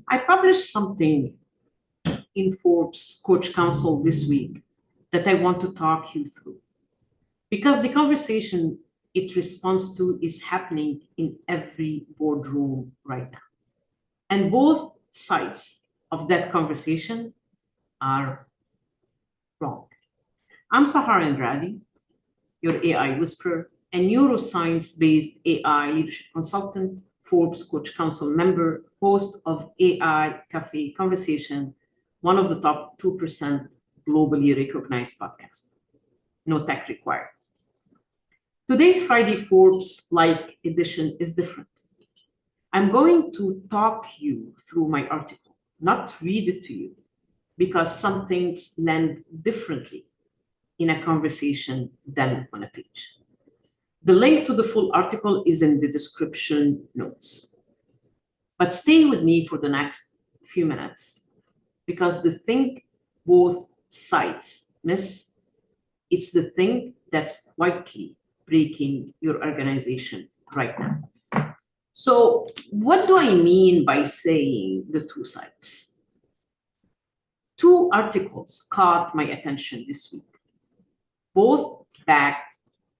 I published something in Forbes Coach Council this week that I want to talk you through because the conversation it responds to is happening in every boardroom right now. And both sides of that conversation are wrong. I'm Sahar Andrade, your AI whisperer, a neuroscience-based AI leadership consultant, Forbes Coach Council member, host of AI Cafe Conversation, one of the top 2% globally recognized podcasts. No tech required. Today's Friday Forbes edition is different. I'm going to talk you through my article, not read it to you, because some things land differently in a conversation than on a page. The link to the full article is in the description notes. But stay with me for the next few minutes, because the thing both sides miss, it's the thing that's quietly breaking your organization right now. So what do I mean by saying the two sides? Two articles caught my attention this week, both backed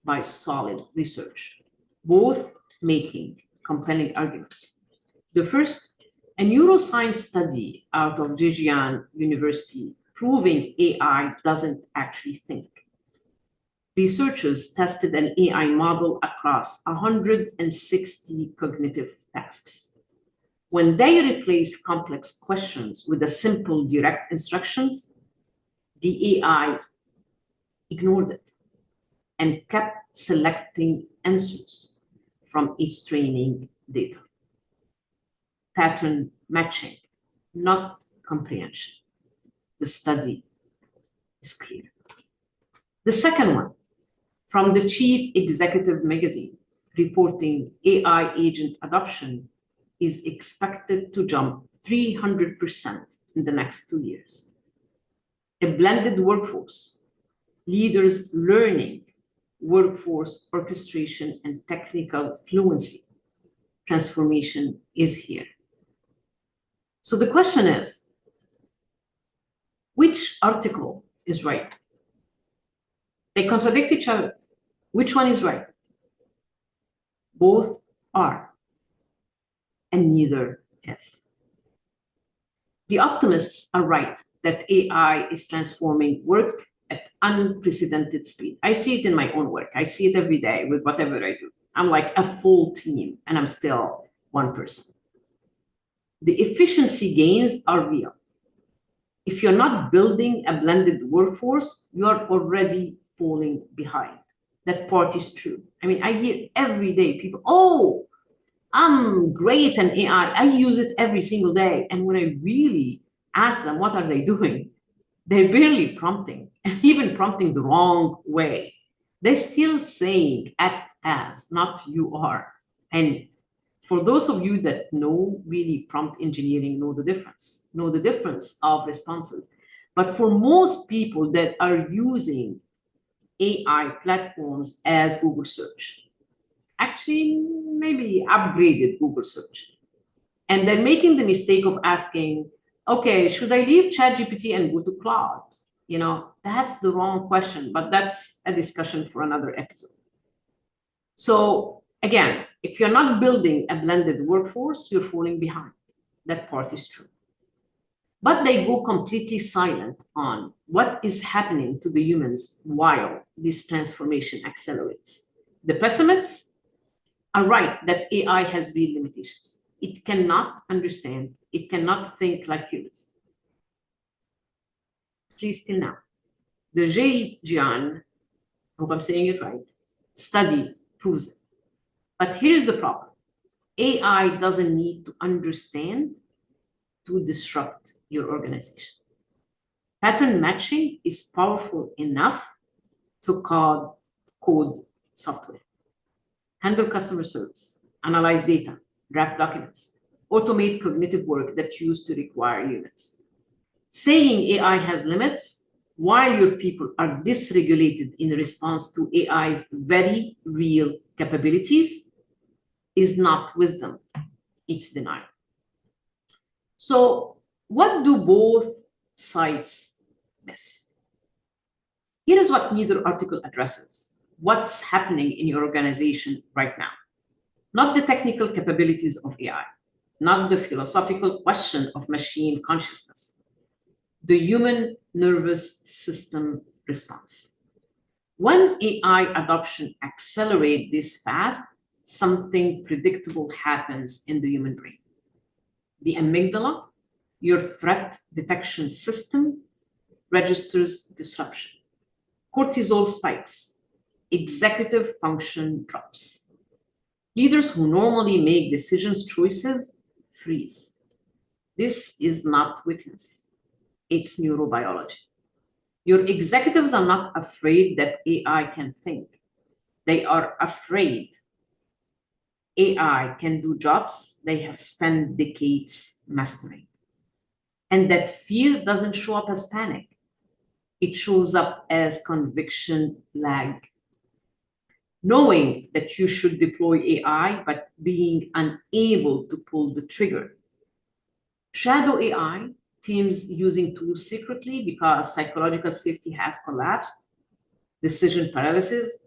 by solid research, both making compelling arguments. The first, a neuroscience study out of Zhejiang University proving AI doesn't actually think. Researchers tested an AI model across 160 cognitive tasks. When they replaced complex questions with a simple direct instructions, the AI ignored it and kept selecting answers from its training data. Pattern matching, not comprehension. The study is clear. The second one, from the Chief Executive magazine, reporting AI agent adoption is expected to jump 300% in the next 2 years. A blended workforce, leaders learning workforce orchestration and technical fluency. Transformation is here. So the question is, which article is right? They contradict each other. Which one is right? Both are, and neither is. The optimists are right that AI is transforming work at unprecedented speed. I see it in my own work. I see it every day with whatever I do. I'm like a full team, and I'm still one person. The efficiency gains are real. If you're not building a blended workforce, you're already falling behind. That part is true. I mean, I hear every day people, oh, I'm great in AI. I use it every single day. And when I really ask them, what are they doing? They're barely prompting, and even prompting the wrong way. They're still saying act as, not you are. And for those of you that know really prompt engineering, know the difference of responses. But for most people that are using AI platforms as Google search, actually maybe upgraded Google search, and they're making the mistake of asking, okay, should I leave ChatGPT and go to Claude? You know, that's the wrong question, but that's a discussion for another episode. So again, if you're not building a blended workforce, you're falling behind. That part is true. But they go completely silent on what is happening to the humans while this transformation accelerates. The pessimists are right that AI has real limitations. It cannot understand, it cannot think like humans. Please till now. The Zhejiang, I hope I'm saying it right, study proves it. But here's the problem. AI doesn't need to understand to disrupt your organization. Pattern matching is powerful enough to code software, handle customer service, analyze data, draft documents, automate cognitive work that used to require humans. Saying AI has limits while your people are dysregulated in response to AI's very real capabilities is not wisdom, it's denial. So what do both sides miss? Here is what neither article addresses. What's happening in your organization right now? Not the technical capabilities of AI, not the philosophical question of machine consciousness, the human nervous system response. When AI adoption accelerates this fast, something predictable happens in the human brain. The amygdala, your threat detection system, registers disruption. Cortisol spikes. Executive function drops. Leaders who normally make decisions choices freeze. This is not weakness. It's neurobiology. Your executives are not afraid that AI can think. They are afraid AI can do jobs they have spent decades mastering. And that fear doesn't show up as panic. It shows up as conviction lag. Knowing that you should deploy AI, but being unable to pull the trigger. Shadow AI, teams using tools secretly because psychological safety has collapsed, decision paralysis,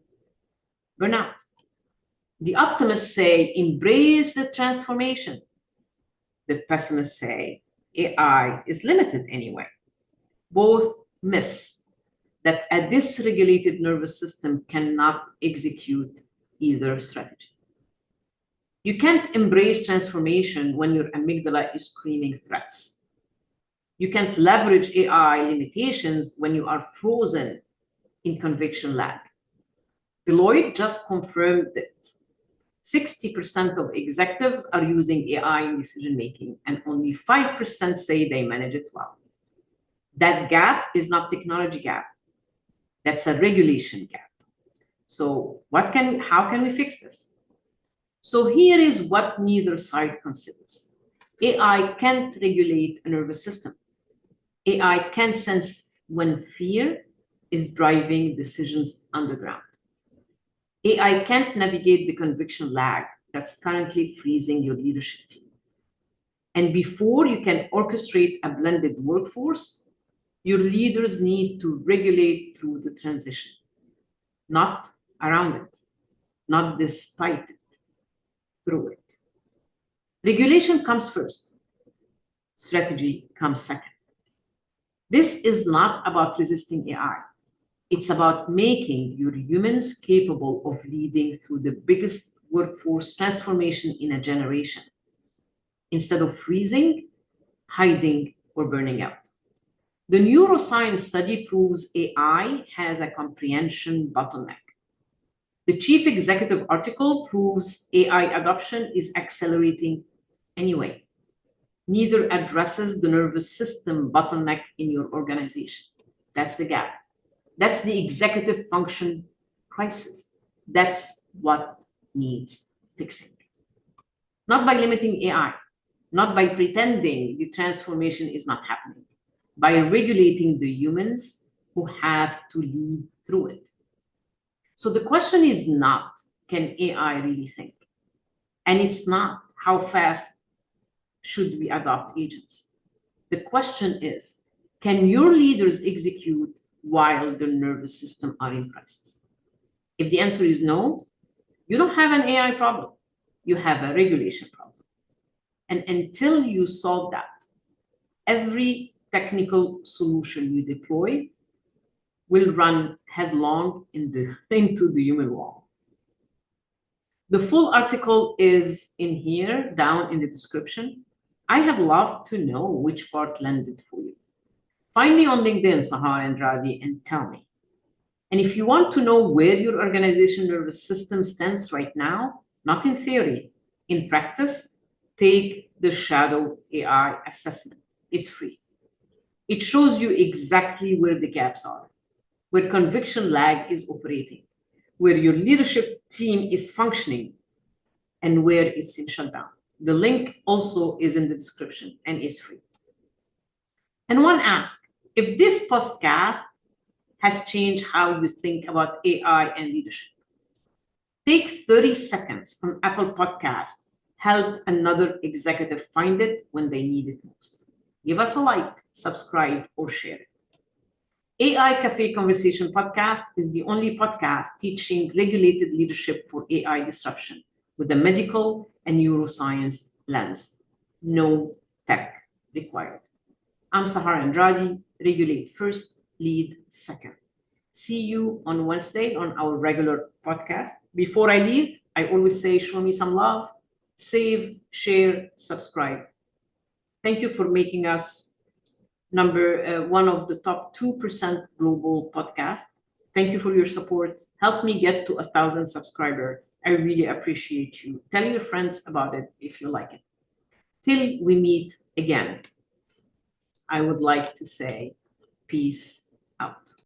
burnout. The optimists say, embrace the transformation. The pessimists say, AI is limited anyway. Both miss that a dysregulated nervous system cannot execute either strategy. You can't embrace transformation when your amygdala is screaming threats. You can't leverage AI limitations when you are frozen in conviction lag. Deloitte just confirmed that 60% of executives are using AI in decision making, and only 5% say they manage it well. That gap is not technology gap. That's a regulation gap. So how can we fix this? So here is what neither side considers. AI can't regulate a nervous system. AI can't sense when fear is driving decisions underground. AI can't navigate the conviction lag that's currently freezing your leadership team. And before you can orchestrate a blended workforce, your leaders need to regulate through the transition, not around it, not despite it, through it. Regulation comes first, strategy comes second. This is not about resisting AI. It's about making your humans capable of leading through the biggest workforce transformation in a generation, instead of freezing, hiding, or burning out. The neuroscience study proves AI has a comprehension bottleneck. The chief executive article proves AI adoption is accelerating anyway. Neither addresses the nervous system bottleneck in your organization. That's the gap. That's the executive function crisis. That's what needs fixing. Not by limiting AI, not by pretending the transformation is not happening, by regulating the humans who have to lead through it. So the question is not, can AI really think? And it's not, how fast should we adopt agents? The question is, can your leaders execute while the nervous system are in crisis? If the answer is no, you don't have an AI problem. You have a regulation problem. And until you solve that, every technical solution you deploy will run headlong into the human wall. The full article is in here, down in the description. I had loved to know which part landed for you. Find me on LinkedIn, Sahar Andrade, and tell me. And if you want to know where your organization nervous system stands right now, not in theory, in practice, take the Shadow AI assessment. It's free. It shows you exactly where the gaps are, where conviction lag is operating, where your leadership team is functioning, and where it's in shutdown. The link also is in the description and is free. And one asks, if this podcast has changed how you think about AI and leadership, take 30 seconds on Apple Podcast, help another executive find it when they need it most. Give us a like, subscribe, or share it. AI Cafe Conversation Podcast is the only podcast teaching regulated leadership for AI disruption with a medical and neuroscience lens. No tech required. I'm Sahar Andrade, regulate first, lead second. See you on Wednesday on our regular podcast. Before I leave, I always say, show me some love, save, share, subscribe. Thank you for making us one of the top 2% global podcasts. Thank you for your support. Help me get to 1,000 subscribers. I really appreciate you. Tell your friends about it if you like it. Till we meet again, I would like to say peace out.